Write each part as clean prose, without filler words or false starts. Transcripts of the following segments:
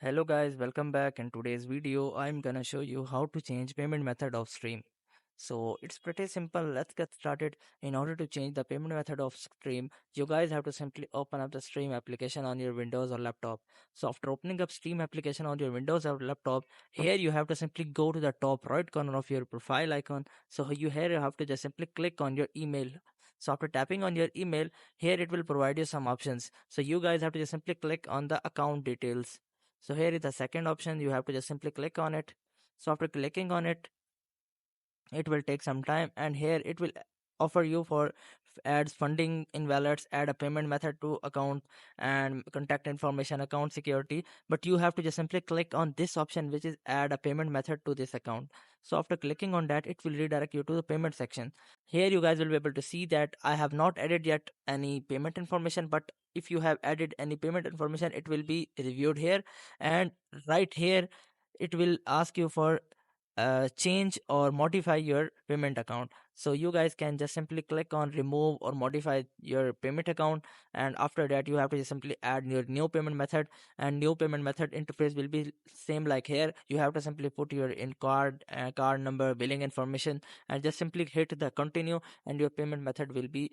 Hello guys, welcome back. In today's video, I'm gonna show you how to change payment method of Stream. So it's pretty simple. Let's get started. In order to change the payment method of Stream, you guys have to simply open up the Stream application on your Windows or laptop. So after opening up Stream application on your Windows or laptop, here you have to simply go to the top right corner of your profile icon. So you have to just simply click on your email. So after tapping on your email, here it will provide you some options. So you guys have to just simply click on the account details. So here is the second option. You have to just simply click on it. So after clicking on it, it will take some time, and here it will offer you for adds funding in wallets, add a payment method to account, and contact information, account security. But you have to just simply click on this option, which is add a payment method to this account. So after clicking on that, it will redirect you to the payment section. Here you guys will be able to see that I have not added yet any payment information, but if you have added any payment information, it will be reviewed here. And right here it will ask you for change or modify your payment account. So you guys can just simply click on remove or modify your payment account, and after that you have to just simply add your new payment method, and new payment method interface will be same like here. You have to simply put your in card number, billing information, and just simply hit the continue, and your payment method will be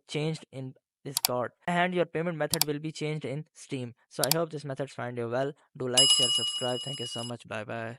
changed in Discord, and your payment method will be changed in Steam. So I hope this method find you well. Do like, share, subscribe. Thank you so much. Bye bye.